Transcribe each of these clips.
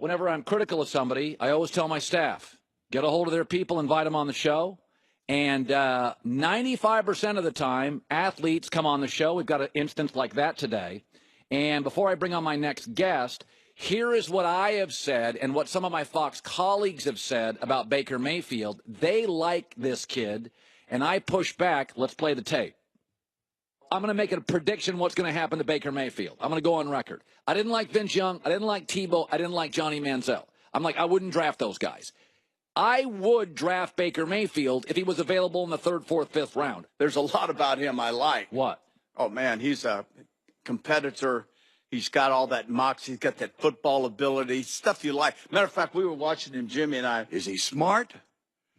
whenever I'm critical of somebody, I always tell my staff, get a hold of their people, invite them on the show. And 95% of the time, athletes come on the show. We've got an instance like that today. And before I bring on my next guest, here is what I have said and what some of my Fox colleagues have said about Baker Mayfield. They like this kid, and I push back. Let's play the tape. I'm going to make a prediction what's going to happen to Baker Mayfield. I'm going to go on record. I didn't like Vince Young. I didn't like Tebow. I didn't like Johnny Manziel. I wouldn't draft those guys. I would draft Baker Mayfield if he was available in the 3rd, 4th, 5th round. There's a lot about him I like. What? Oh, man, he's a competitor. He's got all that moxie. He's got that football ability, stuff you like. Matter of fact, we were watching him, Jimmy and I. Is he smart?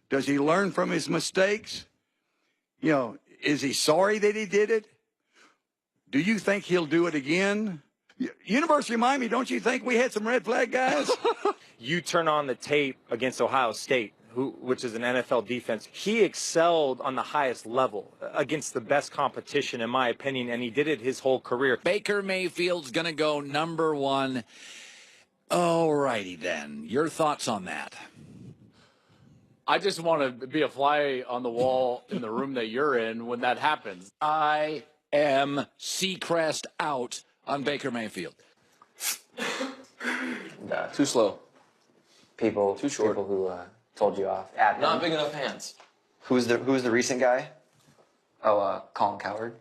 Does he learn from his mistakes? You know, is he sorry that he did it? Do you think he'll do it again? University of Miami, don't you think we had some red flag guys? You turn on the tape against Ohio State, which is an NFL defense. He excelled on the highest level against the best competition, in my opinion, and he did it his whole career. Baker Mayfield's going to go number 1. All righty then. Your thoughts on that? I just want to be a fly on the wall in the room that you're in when that happens. I am Seacrest out on Baker Mayfield. Too slow. People, Too short. people who told you off. At Not him. big enough hands. Who's the recent guy? Oh, Colin Cowherd.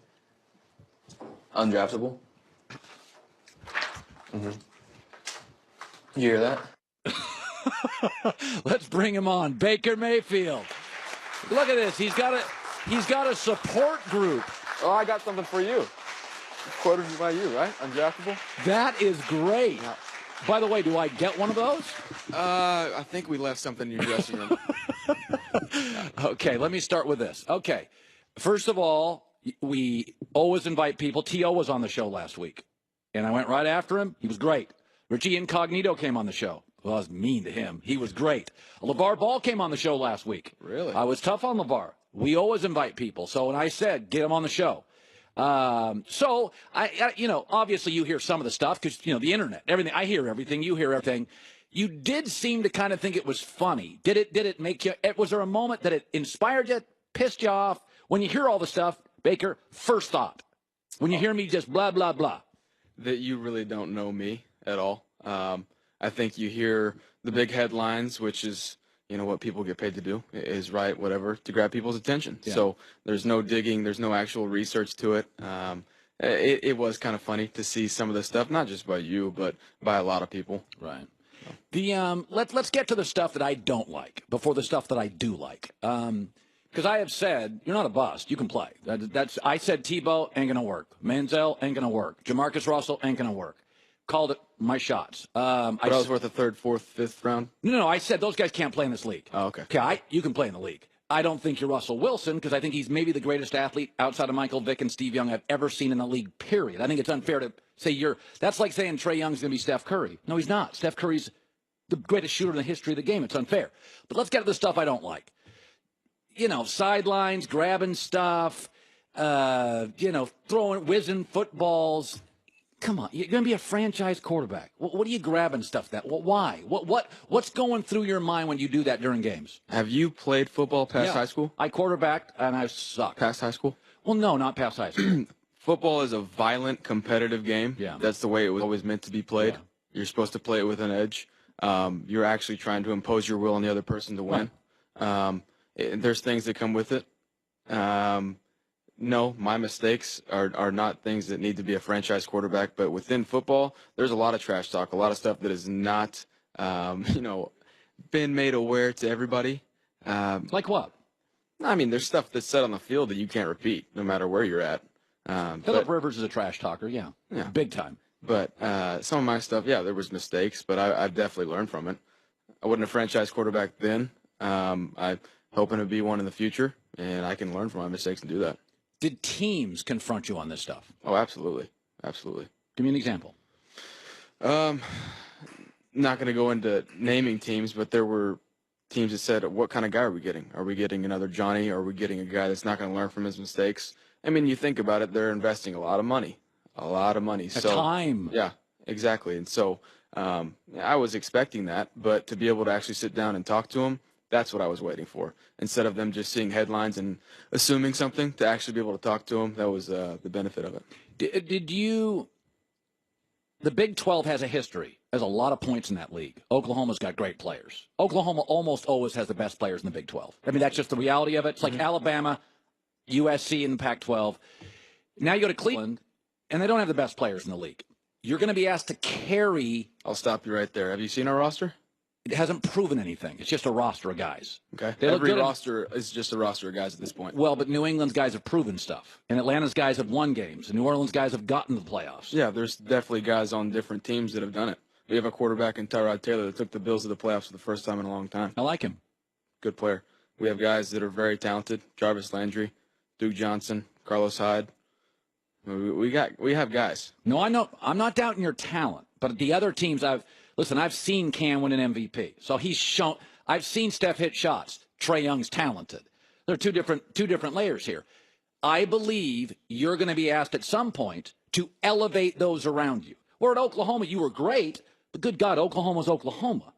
Undraftable. You hear that? Let's bring him on. Baker Mayfield. Look at this. He's got a support group. Oh, I got something for you. Quoted by you, right? Undraftable? That is great. Yeah. By the way, do I get one of those? I think we left something in your dressing room. Okay, let me start with this. Okay, first of all, we always invite people. T.O. was on the show last week, and I went right after him. He was great. Richie Incognito came on the show. Well, I was mean to him. He was great. LeVar Ball came on the show last week. Really? I was tough on LeVar. We always invite people. So when I said, get him on the show. So I obviously you hear some of the stuff because, the internet, everything. I hear everything. You hear everything. You did seem to kind of think it was funny. Did it make you, was there a moment that it inspired you, pissed you off? When you hear all the stuff, Baker, first thought, when you hear me just blah, blah, blah. That you really don't know me at all. I think you hear the big headlines, which is, what people get paid to do, is write whatever to grab people's attention. Yeah. So there's no digging, there's no actual research to it. It was kind of funny to see some of the stuff, not just by you, but by a lot of people. Right. The let's get to the stuff that I don't like before the stuff that I do like. Because I have said you're not a bust. You can play. I said Tebow ain't gonna work. Manziel ain't gonna work. Jamarcus Russell ain't gonna work. Called it my shots. But I was worth a 3rd, 4th, 5th round. No. I said those guys can't play in this league. Oh, okay. Okay, you can play in the league. I don't think you're Russell Wilson because I think he's maybe the greatest athlete outside of Michael Vick and Steve Young I've ever seen in the league, period. I think it's unfair to say that's like saying Trae Young's going to be Steph Curry. No, he's not. Steph Curry's the greatest shooter in the history of the game. It's unfair. But let's get to the stuff I don't like. Sidelines, grabbing stuff, whizzing footballs. Come on, you're going to be a franchise quarterback. What are you grabbing stuff that? Why? What's going through your mind when you do that during games? Have you played football past high school? I quarterbacked, and I sucked. Past high school? Well, no, not past high school. Football is a violent, competitive game. Yeah. That's the way it was always meant to be played. Yeah. You're supposed to play it with an edge. You're actually trying to impose your will on the other person to win. There's things that come with it. No, my mistakes are not things that need to be a franchise quarterback. But within football, there's a lot of trash talk, a lot of stuff that is not, been made aware to everybody. Like what? I mean, there's stuff that's said on the field that you can't repeat, no matter where you're at. Philip Rivers is a trash talker, yeah, big time. But some of my stuff, there was mistakes, but I've definitely learned from it. I wasn't a franchise quarterback then. I'm hoping to be one in the future, and I can learn from my mistakes and do that. Did teams confront you on this stuff? Oh, absolutely. Absolutely. Give me an example. Not going to go into naming teams, but there were teams that said, what kind of guy are we getting? Are we getting another Johnny? Or are we getting a guy that's not going to learn from his mistakes? I mean, you think about it, they're investing a lot of money. A lot of money. Time. Yeah, exactly. And so I was expecting that, but to be able to actually sit down and talk to him, that's what I was waiting for. Instead of them just seeing headlines and assuming something, to actually be able to talk to him, that was the benefit of it. Did you? The Big 12 has a history. There's a lot of points in that league. Oklahoma's got great players. Oklahoma almost always has the best players in the Big 12. I mean, that's just the reality of it. It's like Alabama, USC in the Pac-12. Now you go to Cleveland, and they don't have the best players in the league. You're going to be asked to carry. I'll stop you right there. Have you seen our roster? It hasn't proven anything. It's just a roster of guys. Okay. They look Every good in- roster is just a roster of guys at this point. Well, but New England's guys have proven stuff, and Atlanta's guys have won games, and New Orleans guys have gotten to the playoffs. Yeah, there's definitely guys on different teams that have done it. We have a quarterback in Tyrod Taylor that took the Bills to the playoffs for the first time in a long time. I like him. Good player. We have guys that are very talented. Jarvis Landry, Duke Johnson, Carlos Hyde. We have guys. No, I know. I'm not doubting your talent, but the other teams I've seen Cam win an MVP. So he's shown. I've seen Steph hit shots. Trae Young's talented. There are two different layers here. I believe you're going to be asked at some point to elevate those around you. Where at Oklahoma, you were great, but good God, Oklahoma's Oklahoma.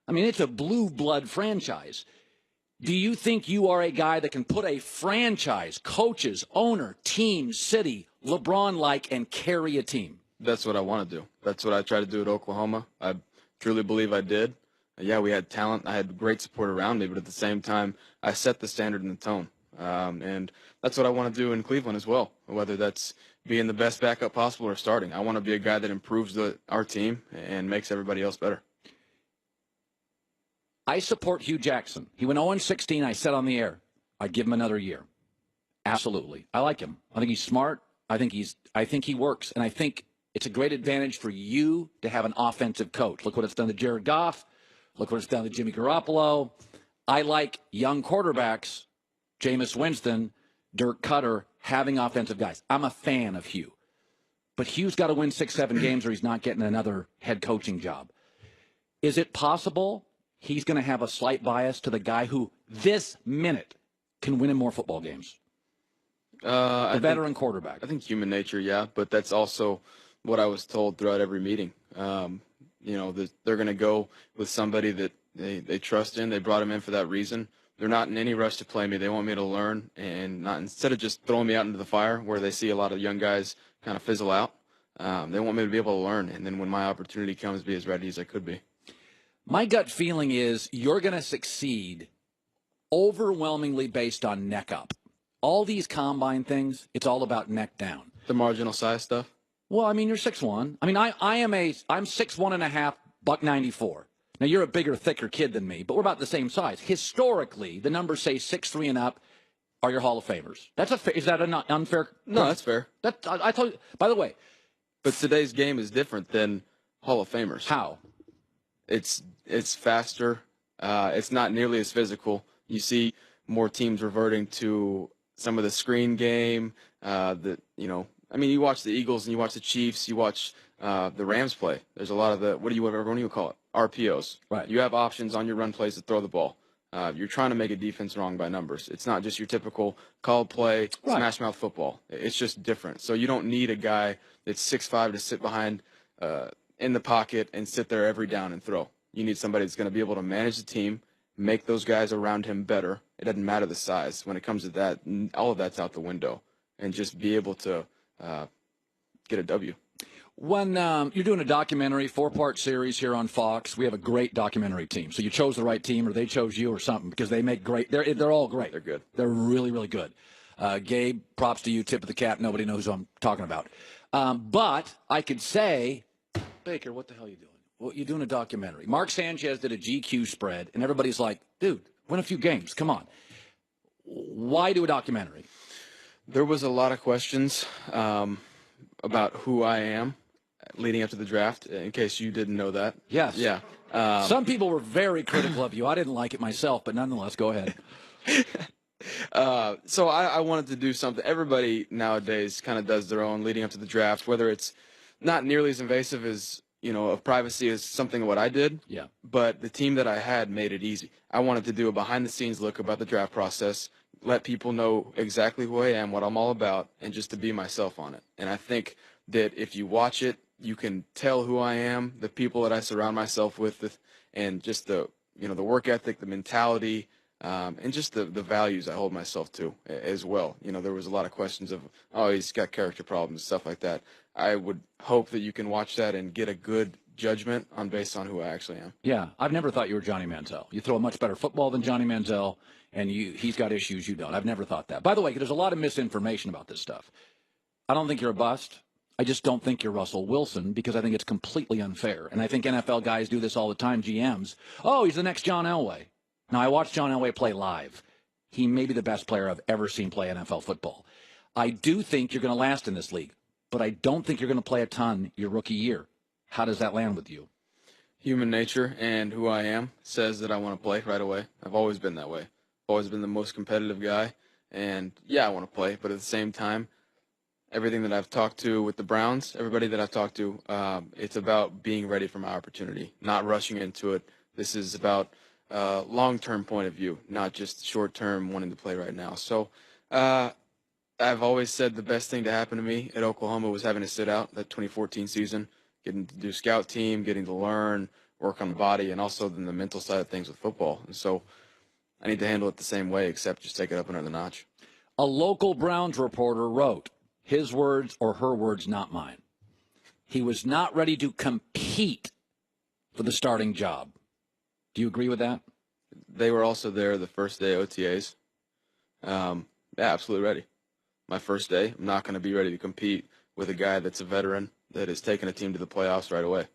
I mean, it's a blue blood franchise. Do you think you are a guy that can put a franchise, coaches, owner, team, city, LeBron-like, and carry a team? That's what I want to do. That's what I tried to do at Oklahoma. I truly believe I did. Yeah, we had talent. I had great support around me, but at the same time, I set the standard and the tone. And that's what I want to do in Cleveland as well, whether that's being the best backup possible or starting. I want to be a guy that improves our team and makes everybody else better. I support Hugh Jackson. He went 0-16. I said on the air, I'd give him another year. Absolutely. I like him. I think he's smart. I think he works. And I think it's a great advantage for you to have an offensive coach. Look what it's done to Jared Goff. Look what it's done to Jimmy Garoppolo. I like young quarterbacks, Jameis Winston, Dirk Cutter, having offensive guys. I'm a fan of Hugh. But Hugh's got to win 6-7 games or he's not getting another head coaching job. Is it possible he's going to have a slight bias to the guy who this minute can win him more football games? The veteran quarterback. I think human nature, yeah, but that's also what I was told throughout every meeting. They're going to go with somebody that they trust in. They brought him in for that reason. They're not in any rush to play me. They want me to learn and not instead of just throwing me out into the fire where they see a lot of young guys kind of fizzle out. They want me to be able to learn, and then when my opportunity comes, be as ready as I could be. My gut feeling is you're going to succeed overwhelmingly based on neck up. All these combine things, it's all about neck down. The marginal size stuff? Well, I mean, you're 6'1". I mean, I'm 6'1.5", $194. Now, you're a bigger, thicker kid than me, but we're about the same size. Historically, the numbers say 6'3" and up are your Hall of Famers. Is that an unfair? No, that's fair. I told you, by the way. But today's game is different than Hall of Famers. How? It's faster. It's not nearly as physical. You see more teams reverting to some of the screen game. You watch the Eagles and you watch the Chiefs. You watch the Rams play. There's a lot of what do you call it? RPOs. Right. You have options on your run plays to throw the ball. You're trying to make a defense wrong by numbers. It's not just your typical called play, smash mouth football. It's just different. So you don't need a guy that's 6'5" to sit behind in the pocket and sit there every down and throw. You need somebody that's going to be able to manage the team, make those guys around him better. It doesn't matter the size. When it comes to that, all of that's out the window. And just be able to get a W. When you're doing a documentary, 4-part series here on Fox, we have a great documentary team. So you chose the right team, or they chose you, or something, because they make great. They're all great. They're good. They're really, really good. Gabe, props to you. Tip of the cap. Nobody knows who I'm talking about. But I could say, Baker, what the hell are you doing? Well, you're doing a documentary. Mark Sanchez did a GQ spread, and everybody's like, dude, win a few games. Come on. Why do a documentary? There was a lot of questions about who I am leading up to the draft, in case you didn't know that. Yes. Yeah. Some people were very critical of you. I didn't like it myself, but nonetheless, go ahead. So I wanted to do something. Everybody nowadays kind of does their own leading up to the draft, whether it's not nearly as invasive as, of privacy as something what I did. Yeah. But the team that I had made it easy. I wanted to do a behind-the-scenes look about the draft process, let people know exactly who I am, what I'm all about, and just to be myself on it. And I think that if you watch it you can tell who I am, the people that I surround myself with, and just the work ethic, the mentality, and just the values I hold myself to as well. There was a lot of questions of, oh, he's got character problems, stuff like that. I would hope that you can watch that and get a good judgment based on who I actually am. Yeah, I've never thought you were Johnny Manziel. You throw a much better football than Johnny Manziel, and he's got issues you don't. I've never thought that. By the way, there's a lot of misinformation about this stuff. I don't think you're a bust. I just don't think you're Russell Wilson because I think it's completely unfair. And I think NFL guys do this all the time, GMs. Oh, he's the next John Elway. Now, I watched John Elway play live. He may be the best player I've ever seen play NFL football. I do think you're going to last in this league, but I don't think you're going to play a ton your rookie year. How does that land with you? Human nature and who I am says that I want to play right away. I've always been that way. I've always been the most competitive guy. And, yeah, I want to play. But at the same time, everything that I've talked to with the Browns, everybody that I've talked to, it's about being ready for my opportunity, not rushing into it. This is about long-term point of view, not just short-term wanting to play right now. So I've always said the best thing to happen to me at Oklahoma was having to sit out that 2014 season, getting to do scout team, getting to learn, work on the body, and also then the mental side of things with football. And so I need to handle it the same way, except just take it up another notch. A local Browns reporter wrote, his words or her words, not mine. He was not ready to compete for the starting job. Do you agree with that? They were also there the first day OTAs. Yeah, absolutely ready. My first day, I'm not going to be ready to compete with a guy that's a veteran that has taken a team to the playoffs right away.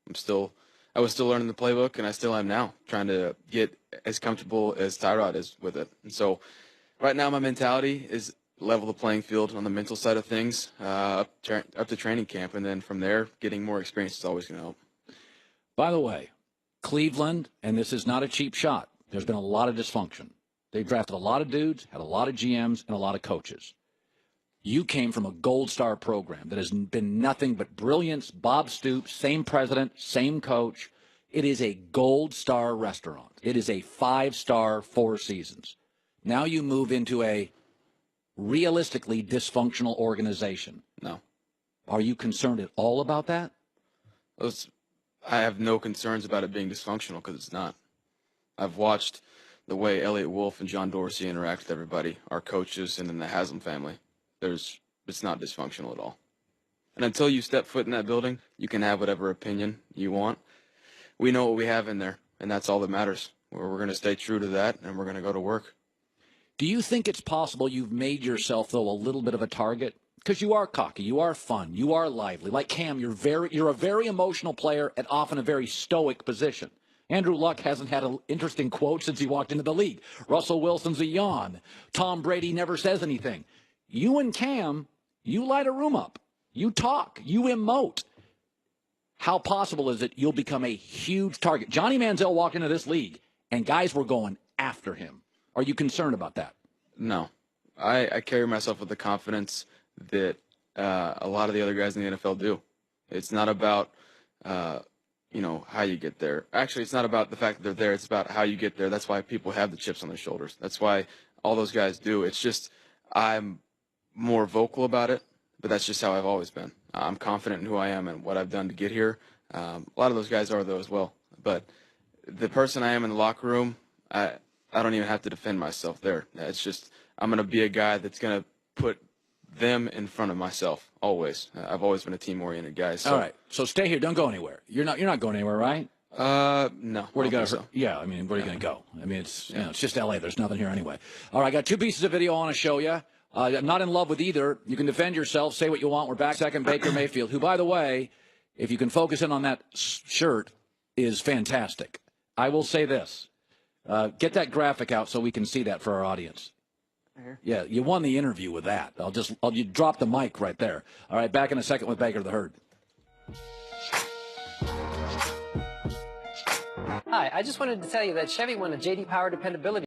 I was still learning the playbook, and I still am now, trying to get as comfortable as Tyrod is with it. And so right now my mentality is level the playing field on the mental side of things up to training camp, and then from there, getting more experience is always going to help. By the way, Cleveland, and this is not a cheap shot, there's been a lot of dysfunction. They've drafted a lot of dudes, had a lot of GMs, and a lot of coaches. You came from a gold star program that has been nothing but brilliance. Bob Stoops, same president, same coach. It is a gold star restaurant. It is a 5-star, 4 seasons. Now you move into a realistically dysfunctional organization. No. Are you concerned at all about that? I have no concerns about it being dysfunctional because it's not. I've watched the way Elliott Wolf and John Dorsey interact with everybody, our coaches, and then the Haslam family. It's not dysfunctional at all. And until you step foot in that building, you can have whatever opinion you want. We know what we have in there, and that's all that matters. We're going to stay true to that, and we're going to go to work. Do you think it's possible you've made yourself, though, a little bit of a target? Because you are cocky, you are fun, you are lively. Like Cam, you're a very emotional player at often a very stoic position. Andrew Luck hasn't had an interesting quote since he walked into the league. Russell Wilson's a yawn. Tom Brady never says anything. You and Cam, you light a room up. You talk. You emote. How possible is it you'll become a huge target? Johnny Manziel walked into this league, and guys were going after him. Are you concerned about that? No. I carry myself with the confidence that a lot of the other guys in the NFL do. It's not about, how you get there. Actually, it's not about the fact that they're there. It's about how you get there. That's why people have the chips on their shoulders. That's why all those guys do. It's just I'm more vocal about it, but that's just how I've always been. I'm confident in who I am and what I've done to get here. A lot of those guys are, though, as well. But the person I am in the locker room, I don't even have to defend myself there. It's just I'm going to be a guy that's going to put them in front of myself always. I've always been a team-oriented guy. So. All right. So stay here. Don't go anywhere. You're not going anywhere, right? No. Where are you going? So. Yeah, I mean, where are you going to go? I mean, it's just L.A. There's nothing here anyway. All right, I got 2 pieces of video I want to show you. I'm not in love with either. You can defend yourself, say what you want. We're back. Second, Baker Mayfield, who, by the way, if you can focus in on that shirt, is fantastic. I will say this. Get that graphic out so we can see that for our audience. Yeah, you won the interview with that. You drop the mic right there. All right, back in a second with Baker the Herd. Hi, I just wanted to tell you that Chevy won a J.D. Power Dependability